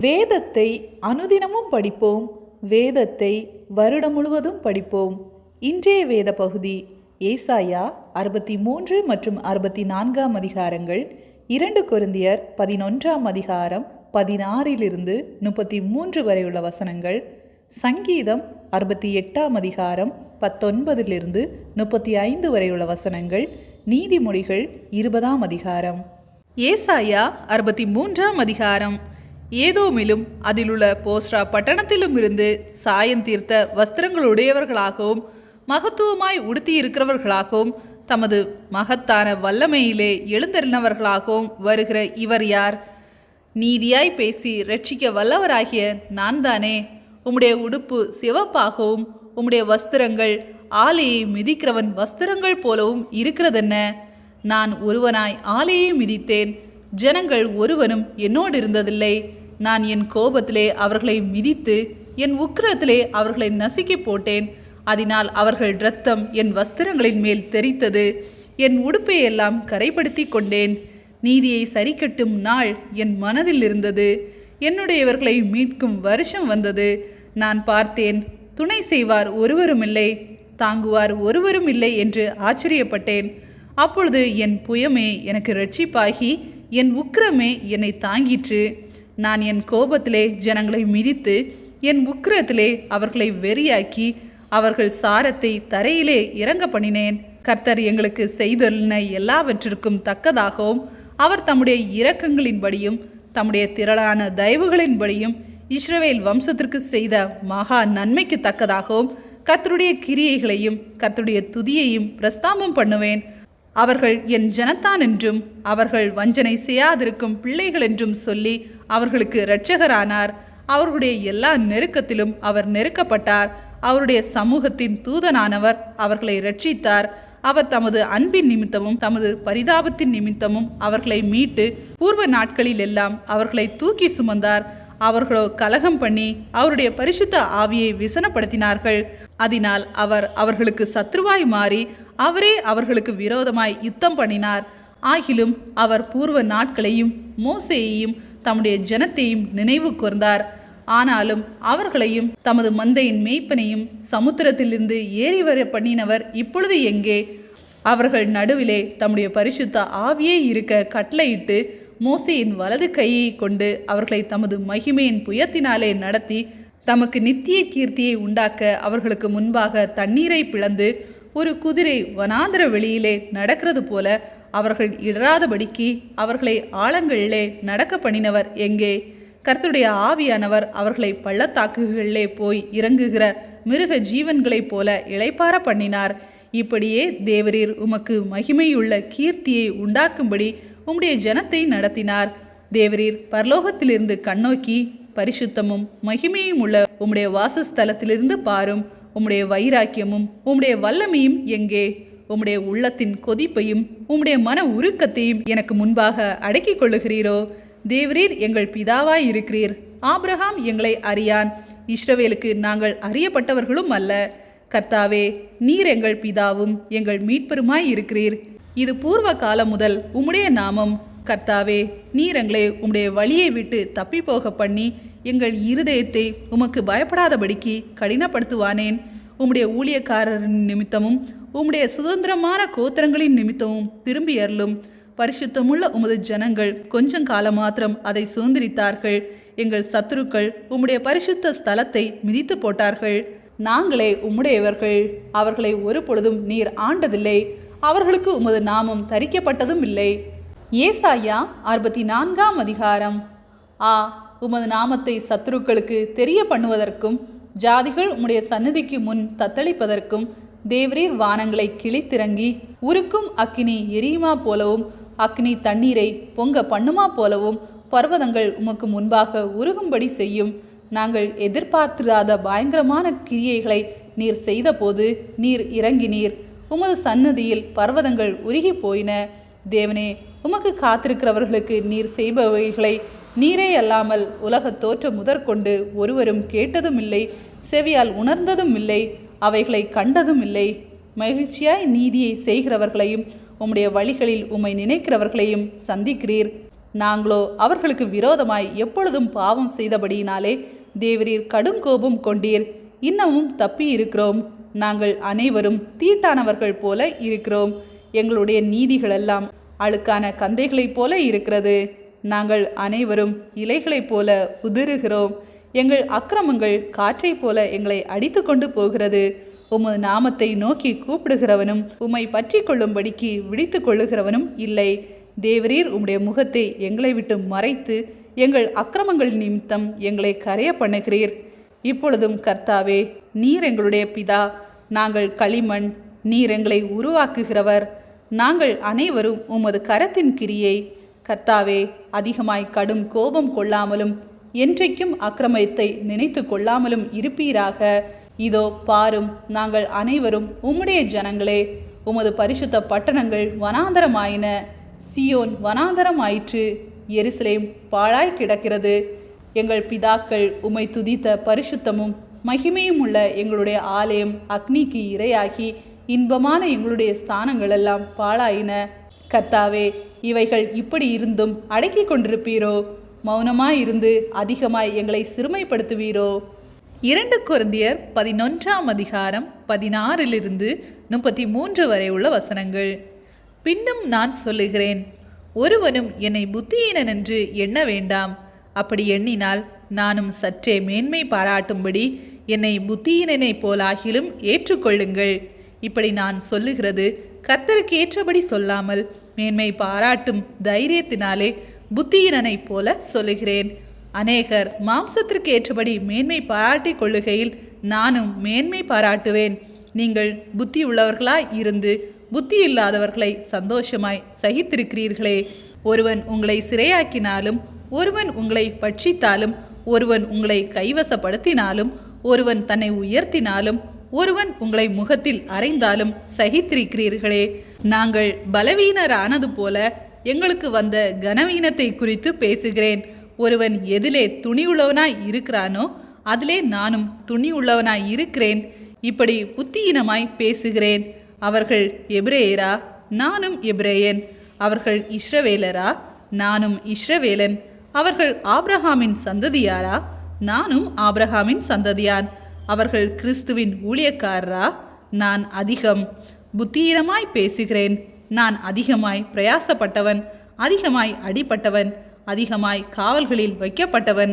வேதத்தை அனுதினமும் படிப்போம், வேதத்தை வருடம் முழுவதும் படிப்போம். இன்றைய வேத பகுதி ஏசாயா 63 மற்றும் 64 அதிகாரங்கள், 2 கொரிந்தியர் 11 அதிகாரம் 16 33 வரையுள்ள வசனங்கள், சங்கீதம் 68 அதிகாரம் 19 35 வரையுள்ள வசனங்கள், நீதிமொழிகள் 20 அதிகாரம். ஏசாயா 63 அதிகாரம். ஏதோமிலும் அதிலுள்ள போஸ்ரா பட்டணத்திலும் இருந்து சாயம் தீர்த்த வஸ்திரங்களுடையவர்களாகவும் மகத்துவமாய் உடுத்தியிருக்கிறவர்களாகவும் தமது மகத்தான வல்லமையிலே எழுந்தறினவர்களாகவும் வருகிற இவர் யார்? நீதியாய் பேசி ரட்சிக்க வல்லவராகிய நான் தானே. உம்முடைய உடுப்பு சிவப்பாகவும் உம்முடைய வஸ்திரங்கள் ஆலையை மிதிக்கிறவன் வஸ்திரங்கள் போலவும் இருக்கிறதென்ன? நான் ஒருவனாய் ஆலையை மிதித்தேன், ஜனங்கள் ஒருவனும் என்னோடு இருந்ததில்லை. நான் என் கோபத்திலே அவர்களை மிதித்து என் உக்கிரத்திலே அவர்களை நசுக்கி போட்டேன். அதனால் அவர்கள் இரத்தம் என் வஸ்திரங்களின் மேல் தெரித்தது. என் உடுப்பை எல்லாம் கரைப்படுத்தி கொண்டேன். நீதியை சரிக்கட்டும் நாள் என் மனதில் இருந்தது. என்னுடையவர்களை மீட்கும் வருஷம் வந்தது. நான் பார்த்தேன், துணை செய்வார் ஒருவருமில்லை, தாங்குவார் ஒருவரும் இல்லை என்று ஆச்சரியப்பட்டேன். அப்பொழுது என் புயமே எனக்கு இரட்சிப்பாகி என் உக்கிரமே என்னை தாங்கிற்று. நான் என் கோபத்திலே ஜனங்களை மிதித்து என் உக்கிரத்திலே அவர்களை வெறியாக்கி அவர்கள் சாரத்தை தரையிலே இறங்க பண்ணினேன். கர்த்தர் எங்களுக்கு செய்தொல்லின எல்லாவற்றிற்கும் தக்கதாகவும் அவர் தம்முடைய இரக்கங்களின்படியும் தம்முடைய திரளான தயவுகளின்படியும் இஸ்ரவேல் வம்சத்திற்கு செய்த மகா நன்மைக்கு தக்கதாகவும் கர்த்தருடைய கிரியைகளையும் கர்த்தருடைய துதியையும் பிரஸ்தாபம் பண்ணுவேன். அவர்கள் என் ஜனத்தான் என்றும் அவர்கள் வஞ்சனை செய்யாதிருக்கும் பிள்ளைகள் என்றும் சொல்லி அவர்களுக்கு இரட்சகரானார். அவர்களுடைய எல்லா நெருக்கத்திலும் அவர் நெருக்கப்பட்டார். அவருடைய சமூகத்தின் தூதனானவர் அவர்களை இரட்சித்தார். அவர் தமது அன்பின் நிமித்தமும் தமது பரிதாபத்தின் நிமித்தமும் அவர்களை மீட்டு பூர்வ நாட்களில் எல்லாம் அவர்களை தூக்கி சுமந்தார். அவர்களோ கலகம் பண்ணி அவருடைய பரிசுத்த ஆவியை விசனப்படுத்தினார்கள். அதனால் அவர் அவர்களுக்கு சத்ருவாய் மாறி அவரே அவர்களுக்கு விரோதமாய் யுத்தம் பண்ணினார். ஆகிலும் அவர் பூர்வ நாட்களையும் மோசேயையும் தம்முடைய ஜனத்தையும் நினைவு கூர்ந்தார். ஆனாலும் அவர்களையும் தமது மந்தையின் மேய்ப்பனையும் சமுத்திரத்திலிருந்து ஏறி வர பண்ணினவர் இப்பொழுது எங்கே? அவர்கள் நடுவிலே தம்முடைய பரிசுத்த ஆவியே இருக்க கட்டளையிட்டு மோசேயின் வலது கையை கொண்டு அவர்களை தமது மகிமையின் புயத்தினாலே நடத்தி தமக்கு நித்திய கீர்த்தியை உண்டாக்க அவர்களுக்கு முன்பாக தண்ணீரை பிளந்து ஒரு குதிரை வனாந்திர வெளியிலே நடக்கிறது போல அவர்கள் இடராதபடிக்கு அவர்களை ஆழங்களிலே நடக்க பண்ணினவர் எங்கே? கர்த்தருடைய ஆவியானவர் அவர்களை பள்ளத்தாக்குகளிலே போய் இறங்குகிற மிருக ஜீவன்களைப் போல இளைப்பார பண்ணினார். இப்படியே தேவரீர் உமக்கு மகிமையுள்ள கீர்த்தியை உண்டாக்கும்படி உம்முடைய ஜனத்தை நடத்தினார். தேவரீர் பரலோகத்திலிருந்து கண்ணோக்கி பரிசுத்தமும் மகிமையும் உள்ள உம்முடைய வாசஸ்தலத்திலிருந்து பாரும். உம்முடைய வைராக்கியமும் உம்முடைய வல்லமையும் எங்கே? உம்முடைய உள்ளத்தின் கொதிப்பையும் உம்முடைய மன உருக்கத்தையும் எனக்கு முன்பாக அடக்கிக் கொள்ளுகிறீரோ? தேவரீர் எங்கள் பிதாவாய் இருக்கிறீர். ஆபிரகாம் எங்களை அறியான், இஸ்ரவேலுக்கு நாங்கள் அறியப்பட்டவர்களும் அல்ல. கர்த்தாவே, நீர் எங்கள் பிதாவும் எங்கள் மீட்பருமாய் இருக்கிறீர். இது பூர்வ காலம் முதல் உம்முடைய நாமம். கர்த்தாவே, நீர் எங்களை உம்முடைய வழியை விட்டு தப்பி போக பண்ணி எங்கள் இருதயத்தை உமக்கு பயப்படாதபடிக்கு கடினப்படுத்துவானேன். உம்முடைய ஊழியக்காரரின் நிமித்தமும் உம்முடைய சுதந்திரமான கோத்திரங்களின் நிமித்தமும் திரும்பி அருளும். பரிசுத்தமுள்ள உமது ஜனங்கள் கொஞ்சம் காலம் மாத்திரம் அதை சுதந்திரித்தார்கள். எங்கள் சத்துருக்கள் உம்முடைய பரிசுத்த ஸ்தலத்தை மிதித்து போட்டார்கள். நாங்களே உம்முடையவர்கள், அவர்களை ஒரு பொழுதும் நீர் ஆண்டதில்லை. அவர்களுக்கு உமது நாமம் தரிக்கப்பட்டதும் இல்லை. ஏசாயா 64 அதிகாரம். உமது நாமத்தை சத்துருக்களுக்கு தெரிய பண்ணுவதற்கும் ஜாதிகள் உம்முடைய சந்நிதிக்கு முன் தத்தளிப்பதற்கும் தேவரீர் வானங்களை கிழித்திறங்கி உருக்கும் அக்கினி எரியுமா போலவும் அக்கினி தண்ணீரை பொங்க பண்ணுமா போலவும் பர்வதங்கள் உமக்கு முன்பாக உருகும்படி செய்யும். நாங்கள் எதிர்பார்த்திராத பயங்கரமான கிரியைகளை நீர் செய்தபோது நீர் இறங்கினீர். உமது சன்னதியில் பர்வதங்கள் உருகி போயின. தேவனே, உமக்கு காத்திருக்கிறவர்களுக்கு நீர் செய்பவைகளை நீரே அல்லாமல் உலக தோற்றம் முதற்கொண்டு ஒருவரும் கேட்டதும் இல்லை, செவியால் உணர்ந்ததும் இல்லை, அவைகளை கண்டதும் இல்லை. மகிழ்ச்சியாய் நீதியை செய்கிறவர்களையும் உம்முடைய வழிகளில் உம்மை நினைக்கிறவர்களையும் சந்திக்கிறீர். நாங்களோ அவர்களுக்கு விரோதமாய் எப்பொழுதும் பாவம் செய்தபடியினாலே தேவரீர் கடும் கோபம் கொண்டீர். இன்னமும் தப்பி இருக்கிறோம். நாங்கள் அனைவரும் தீட்டானவர்கள் போல இருக்கிறோம். எங்களுடைய நீதிகளெல்லாம் அழுக்கான கந்தைகளைப் போல இருக்கிறது. நாங்கள் அனைவரும் இலைகளைப் போல உதிருகிறோம். எங்கள் அக்கிரமங்கள் காற்றைப் போல எங்களை அடித்து கொண்டு போகிறது. உமது நாமத்தை நோக்கி கூப்பிடுகிறவனும் உம்மை பற்றி கொள்ளும்படிக்கு விழித்து கொள்ளுகிறவனும் இல்லை. தேவரீர் உம்முடைய முகத்தை எங்களை விட்டு மறைத்து எங்கள் அக்கிரமங்கள் நிமித்தம் எங்களை கரைய பண்ணுகிறீர். இப்பொழுதும் கர்த்தாவே, நீர் எங்களுடைய பிதா, நாங்கள் களிமண், நீர் எங்களை உருவாக்குகிறவர். நாங்கள் அனைவரும் உமது கரத்தின் கிரியை. கர்த்தாவே, அதிகமாய் கடும் கோபம் கொள்ளாமலும் என்றைக்கும் அக்கிரமத்தை நினைத்து கொள்ளாமலும் இருப்பீராக. இதோ பாரும், நாங்கள் அனைவரும் உம்முடைய ஜனங்களே. உமது பரிசுத்த பட்டணங்கள் வனாந்தரமாயின. சியோன் வனாந்தரமாயிற்று. எருசலேம் பாழாய் கிடக்கிறது. எங்கள் பிதாக்கள் உம்மை துதித்த பரிசுத்தமும் மகிமையும் உள்ள எங்களுடைய ஆலயம் அக்னிக்கு இரையாகி இன்பமான எங்களுடைய ஸ்தானங்களெல்லாம் பாழாயின. கர்த்தாவே, இவைகள் இப்படி இருந்தும் அடக்கி கொண்டிருப்பீரோ? மௌனமாயிருந்து அதிகமாய் எங்களை சிறுமைப்படுத்துவீரோ? 2 கொரிந்தியர் 11 16-33 வரை உள்ள வசனங்கள். பின்னும் நான் சொல்லுகிறேன், ஒருவனும் என்னை புத்தியீனன் என்று எண்ண வேண்டாம். அப்படி எண்ணினால் நானும் சற்றே மேன்மை பாராட்டும்படி என்னை புத்தியீனனை போலாகிலும் ஏற்றுக்கொள்ளுங்கள். இப்படி நான் சொல்லுகிறது கர்த்தருக்கு ஏற்றபடி சொல்லாமல் மேன்மை பாராட்டும் தைரியத்தினாலே புத்தியீனனை போல சொல்லுகிறேன். அநேகர் மாம்சத்திற்கு ஏற்றபடி மேன்மை பாராட்டி கொள்ளுகையில் நானும் மேன்மை பாராட்டுவேன். நீங்கள் புத்தி உள்ளவர்களாய் இருந்து புத்தி இல்லாதவர்களை சந்தோஷமாய் சகித்திருக்கிறீர்களே. ஒருவன் உங்களை சிறையாக்கினாலும், ஒருவன் உங்களை பட்சித்தாலும், ஒருவன் உங்களை கைவசப்படுத்தினாலும், ஒருவன் தன்னை உயர்த்தினாலும், ஒருவன் உங்களை முகத்தில் அறைந்தாலும் சகித்திருக்கிறீர்களே. நாங்கள் பலவீனரானது போல எங்களுக்கு வந்த கனவீனத்தை குறித்து பேசுகிறேன். ஒருவன் எதிலே துணி உள்ளவனாய் இருக்கிறானோ அதிலே நானும் துணி உள்ளவனாய் இருக்கிறேன். இப்படி புத்தியீனமாய் பேசுகிறேன். அவர்கள் எபிரேயரா? நானும் எபிரேயன். அவர்கள் இஸ்ரவேலரா? நானும் இஸ்ரவேலன். அவர்கள் ஆபிரகாமின் சந்ததியாரா? நானும் ஆபிரகாமின் சந்ததியான். அவர்கள் கிறிஸ்துவின் ஊழியக்காரரா? நான் அதிகம் புத்தியீனமாய் பேசுகிறேன். நான் அதிகமாய் பிரயாசப்பட்டவன், அதிகமாய் அடிப்பட்டவன், அதிகமாய் காவல்களில் வைக்கப்பட்டவன்,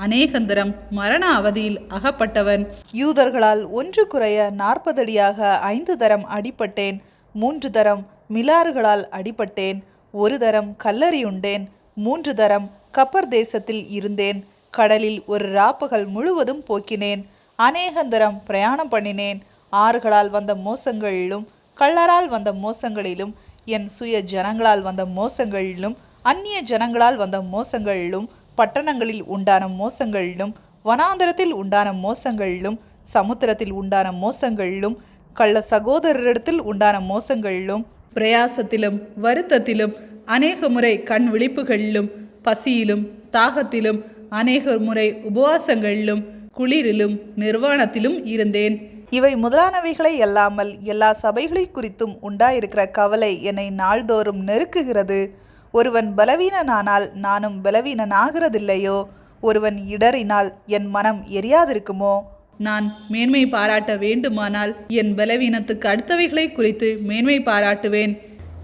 அநேகந்தரம் மரண அவதியில் அகப்பட்டவன். யூதர்களால் 1 குறைய 40 அடியாக 5 தரம் அடிப்பட்டேன். 3 தரம் மிலாறுகளால் அடிப்பட்டேன். 1 தரம் கல்லறியுண்டேன். 3 தரம் கப்பர் தேசத்தில் இருந்தேன். கடலில் ஒரு ராப்பகல் முழுவதும் போக்கினேன். அநேகந்தரம் பிரயாணம் பண்ணினேன். ஆறுகளால் வந்த மோசங்களிலும், கள்ளரால் வந்த மோசங்களிலும், என் சுய ஜனங்களால் வந்த மோசங்களிலும், அந்நிய ஜனங்களால் வந்த மோசங்களிலும், பட்டணங்களில் உண்டான மோசங்களிலும், வனாந்தரத்தில் உண்டான மோசங்களிலும், சமுத்திரத்தில் உண்டான மோசங்களிலும், கள்ள சகோதரரிடத்தில் உண்டான மோசங்களிலும், பிரயாசத்திலும் வருத்தத்திலும், அநேக முறை கண் விழிப்புகளிலும், பசியிலும் தாகத்திலும், அநேக முறை உபவாசங்களிலும், குளிரிலும் நிர்வாணத்திலும் இருந்தேன். இவை முதலானவைகளை அல்லாமல் எல்லா சபைகளை குறித்தும் உண்டாயிருக்கிற கவலை என்னை நாள்தோறும் நெருக்குகிறது. ஒருவன் பலவீனனானால் நானும் பலவீனனாகிறதில்லையோ? ஒருவன் இடறினால் என் மனம் எரியாதிருக்குமோ? நான் மேன்மை பாராட்ட வேண்டுமானால் என் பலவீனத்துக்கு அடுத்தவைகளை குறித்து மேன்மை பாராட்டுவேன்.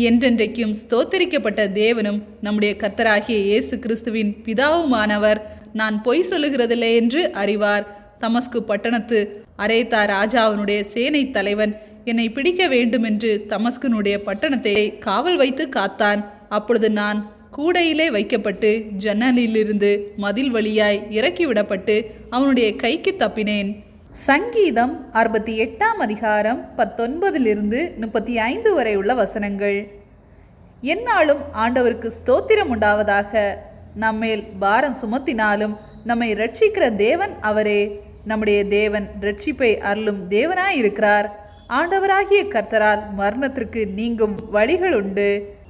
என்றென்றைக்கும் ஸ்தோத்தரிக்கப்பட்ட தேவனும் நம்முடைய கர்த்தராகிய இயேசு கிறிஸ்துவின் பிதாவுமானவர் நான் பொய் சொல்லுகிறதில்லை என்று அறிவார். தமஸ்கு பட்டணத்து அரேத்தா ராஜாவினுடைய சேனை தலைவன் என்னை பிடிக்க வேண்டுமென்று தமஸ்குனுடைய பட்டணத்தை காவல் வைத்து காத்தான். அப்பொழுது நான் கூடையிலே வைக்கப்பட்டு ஜன்னலிலிருந்து மதில் வழியாய் இறக்கிவிடப்பட்டு அவனுடைய கைக்கு தப்பினேன். சங்கீதம் 68 19-35 வரை உள்ள வசனங்கள். எந்நாளும் ஆண்டவருக்கு ஸ்தோத்திரம் உண்டாவதாக. நம்மேல் பாரம் சுமத்தினாலும் நம்மை ரட்சிக்கிற தேவன் அவரே. நம்முடைய தேவன் ரட்சிப்பை அருளும் தேவனாயிருக்கிறார். ஆண்டவராகிய கர்த்தரால் மரணத்திற்கு நீங்கும் வழிகள் உண்டு.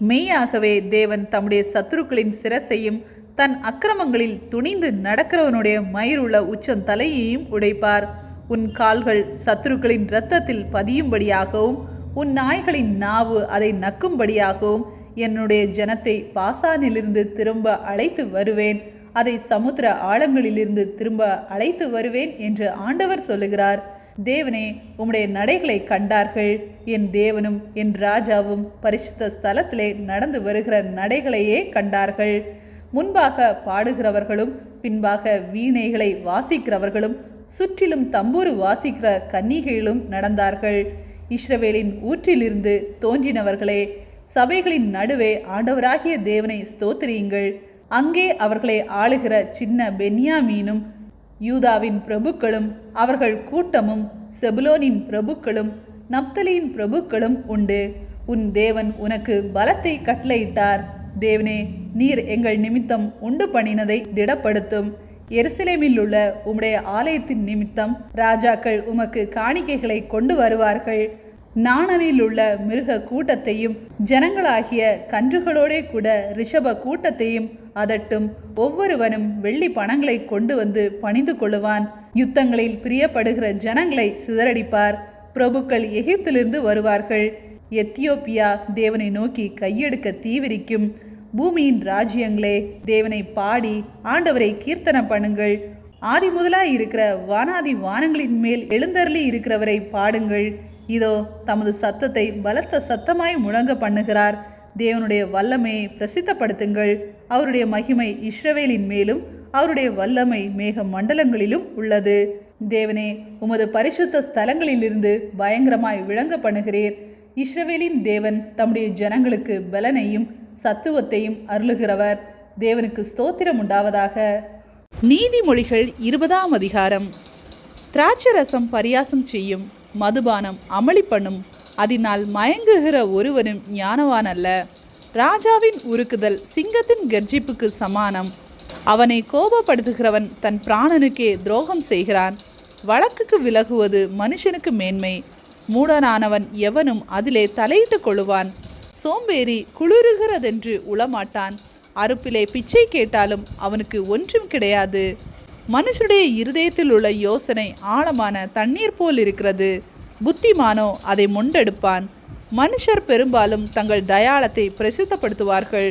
மெய்யாகவே தேவன் தம்முடைய சத்துருக்களின் சிரசையும் தன் அக்கிரமங்களில் துணிந்து நடக்கிறவனுடைய மயிருள்ள உச்சம் தலையையும் உடைப்பார். உன் கால்கள் சத்துருக்களின் இரத்தத்தில் பதியும்படியாகவும் உன் நாய்களின் நாவு அதை நக்கும்படியாகவும் என்னுடைய ஜனத்தை பாசானிலிருந்து திரும்ப அழைத்து வருவேன், அதை சமுத்திர ஆழங்களிலிருந்து திரும்ப அழைத்து வருவேன் என்று ஆண்டவர் சொல்லுகிறார். தேவனே, உம்முடைய நடைகளை கண்டார்கள். என் தேவனும் என் ராஜாவும் பரிசுத்த ஸ்தலத்திலே நடந்து வருகிற நடைகளையே கண்டார்கள். முன்பாக பாடுகிறவர்களும் பின்பாக வீணைகளை வாசிக்கிறவர்களும் சுற்றிலும் தம்பூரு வாசிக்கிற கன்னிகைகளும் நடந்தார்கள். இஸ்ரவேலின் ஊற்றிலிருந்து தோன்றினவர்களே, சபைகளின் நடுவே ஆண்டவராகிய தேவனை ஸ்தோத்திரியுங்கள். அங்கே அவர்களை ஆளுகிற சின்ன பென்யாமீனும் யூதாவின் பிரபுக்களும் அவர்கள் கூட்டமும் செபுலோனின் பிரபுக்களும் நப்தலியின் பிரபுக்களும் உண்டு. உன் தேவன் உனக்கு பலத்தை கட்டளையிட்டார். தேவனே, நீர் எங்கள் நிமித்தம் உண்டு பண்ணினதை திடப்படுத்தும். எருசலேமில் உள்ள உம்முடைய ஆலயத்தின் நிமித்தம் ராஜாக்கள் உமக்கு காணிக்கைகளை கொண்டு வருவார்கள். நாணனில் உள்ள மிருக கூட்டத்தையும் ஜனங்களாகிய கன்றுகளோடே கூட ரிஷப கூட்டத்தையும் அதட்டும். ஒவ்வொருவனும் வெள்ளி பணங்களை கொண்டு வந்து பணிந்து கொள்ளுவான். யுத்தங்களில் பிரியப்படுகிற ஜனங்களை சிதறடிப்பார். பிரபுக்கள் எகிப்திலிருந்து வருவார்கள். எத்தியோப்பியா தேவனை நோக்கி கையெடுக்க தீவிரிக்கும். பூமியின் ராஜ்யங்களே, தேவனை பாடி ஆண்டவரை கீர்த்தனை பண்ணுங்கள். ஆதி முதலாய் இருக்கிற வானாதி வானங்களின் மேல் எழுந்தருளி இருக்கிறவரை பாடுங்கள். இதோ தமது சத்தத்தை பலத்த சத்தமாய் முழங்க பண்ணுகிறார். தேவனுடைய வல்லமையை பிரசித்தப்படுத்துங்கள். அவருடைய மகிமை இஸ்ரவேலின் மேலும் அவருடைய வல்லமை மேக மண்டலங்களிலும் உள்ளது. தேவனே, உமது பரிசுத்த ஸ்தலங்களிலிருந்து பயங்கரமாய் விளங்க பண்ணுகிறீர். இஸ்ரவேலின் தேவன் தம்முடைய ஜனங்களுக்கு பலனையும் சத்துவத்தையும் அருளுகிறவர். தேவனுக்கு ஸ்தோத்திரம் உண்டாவதாக. நீதிமொழிகள் 20ஆம் அதிகாரம். திராட்சரசம் பரியாசம் செய்யும், மதுபானம் அமளி பண்ணும், அதனால் மயங்குகிற ஒருவனும் ஞானவான் அல்ல. ராஜாவின் உருக்குதல் சிங்கத்தின் கர்ஜிப்புக்கு சமானம். அவனை கோபப்படுத்துகிறவன் தன் பிராணனுக்கே துரோகம் செய்கிறான். வழக்குக்கு விலகுவது மனுஷனுக்கு மேன்மை. மூடனானவன் எவனும் அதிலே தலையிட்டு கொள்ளுவான். சோம்பேறி குளிருகிறதென்று உளமாட்டான். அறுப்பிலே பிச்சை கேட்டாலும் அவனுக்கு ஒன்றும் கிடையாது. மனுஷனுடைய இருதயத்தில் உள்ள யோசனை ஆழமான தண்ணீர் போல் இருக்கிறது. புத்திமானோ அதை மொண்டெடுப்பான். மனுஷர் பெரும்பாலும் தங்கள் தயாளத்தை பிரசித்தப்படுத்துவார்கள்.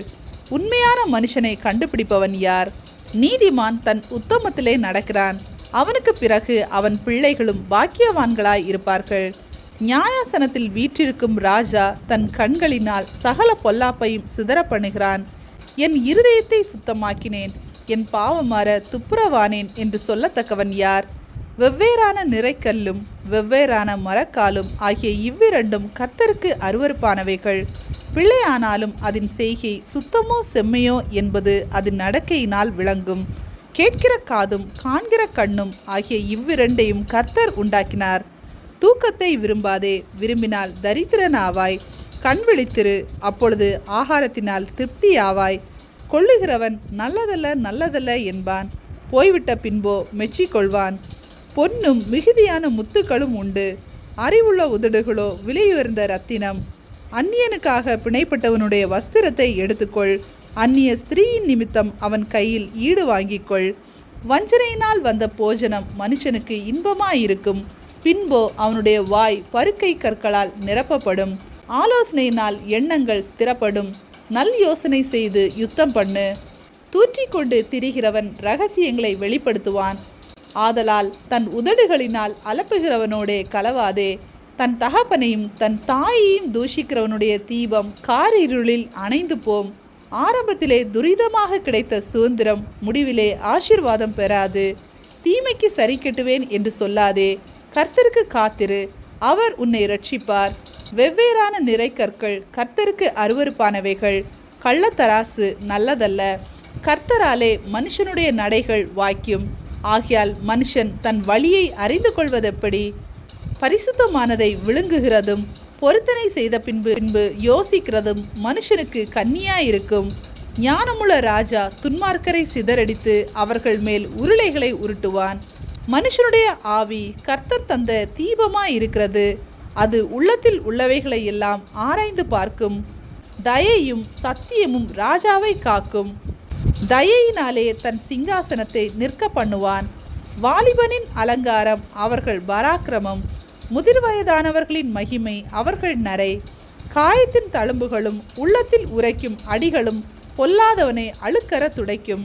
உண்மையான மனுஷனை கண்டுபிடிப்பவன் யார்? நீதிமான் தன் உத்தமத்திலே நடக்கிறான். அவனுக்கு பிறகு அவன் பிள்ளைகளும் பாக்கியவான்களாய் இருப்பார்கள். நியாயாசனத்தில் வீற்றிருக்கும் ராஜா தன் கண்களினால் சகல பொல்லாப்பையும் சிதற பண்ணுகிறான். என் இருதயத்தை சுத்தமாக்கினேன், என் பாவமாற துப்புரவானேன் என்று சொல்லத்தக்கவன் யார்? வெவ்வேறான நிறைக்கல்லும் வெவ்வேறான மரக்காலும் ஆகிய இவ்விரண்டும் கர்த்தருக்கு அருவருப்பானவைகள். பிள்ளையானாலும் அதன் செய்கை சுத்தமோ செம்மையோ என்பது அதன் நடக்கையினால் விளங்கும். கேட்கிற காதும் காண்கிற கண்ணும் ஆகிய இவ்விரண்டையும் கர்த்தர் உண்டாக்கினார். தூக்கத்தை விரும்பாதே, விரும்பினால் தரித்திரனாவாய். கண் விழித்திரு, அப்பொழுது ஆகாரத்தினால் திருப்தியாவாய். கொள்ளுகிறவன் நல்லதல்ல நல்லதல்ல என்பான், போய்விட்ட பின்போ மெச்சிக்கொள்வான். பொன்னும் மிகுதியான முத்துக்களும் உண்டு, அறிவுள்ள உதடுகளோ விலையுயர்ந்த இரத்தினம். அந்நியனுக்காக பிணைப்பட்டவனுடைய வஸ்திரத்தை எடுத்துக்கொள். அந்நிய ஸ்திரீயின் நிமித்தம் அவன் கையில் ஈடு வாங்கிக்கொள். வஞ்சனையினால் வந்த போஜனம் மனுஷனுக்கு இன்பமாயிருக்கும். பின்போ அவனுடைய வாய் பருக்கை கற்களால் நிரப்பப்படும். ஆலோசனையினால் எண்ணங்கள் ஸ்திரப்படும். நல் யோசனை செய்து யுத்தம் பண்ணு. தூற்றிக்கொண்டு திரிகிறவன் இரகசியங்களை வெளிப்படுத்துவான். ஆதலால் தன் உதடுகளினால் அலப்புகிறவனோடே கலவாதே. தன் தகப்பனையும் தன் தாயையும் தூஷிக்கிறவனுடைய தீபம் காரிருளில் அணைந்து போம். ஆரம்பத்திலே துரிதமாக கிடைத்த சுதந்திரம் முடிவிலே ஆசீர்வாதம் பெறாது. தீமைக்கு சரி கட்டுவேன் என்று சொல்லாதே, கர்த்தருக்கு காத்திரு, அவர் உன்னை இரட்சிப்பார். வெவ்வேறான நிறைக்கற்கள் கர்த்தருக்கு அருவருப்பானவைகள். கள்ளத்தராசு நல்லதல்ல. கர்த்தராலே மனுஷனுடைய நடைகள் வாய்க்கும். ஆகையால் மனுஷன் தன் வழியை அறிந்து கொள்வதெப்படி? பரிசுத்தமானதை விழுங்குகிறதும் பொருத்தனை செய்த பின்பு யோசிக்கிறதும் மனுஷனுக்கு கண்ணியாயிருக்கும். ஞானமுள்ள ராஜா துன்மார்க்கரை சிதறடித்து அவர்கள் மேல் உருளைகளை உருட்டுவான். மனுஷனுடைய ஆவி கர்த்தர் தந்த தீபமாயிருக்கிறது. அது உள்ளத்தில் உள்ளவைகளை எல்லாம் ஆராய்ந்து பார்க்கும். தயையும் சத்தியமும் ராஜாவை காக்கும். தயையினாலே தன் சிங்காசனத்தை நிற்க பண்ணுவான். வாலிபனின் அலங்காரம் அவர்கள் பராக்கிரமம். முதிர்வயதானவர்களின் மகிமை அவர்கள் நரை. காயத்தின் தழும்புகளும் உள்ளத்தில் உரைக்கும் அடிகளும் பொல்லாதவனை அழுக்கற துடைக்கும்.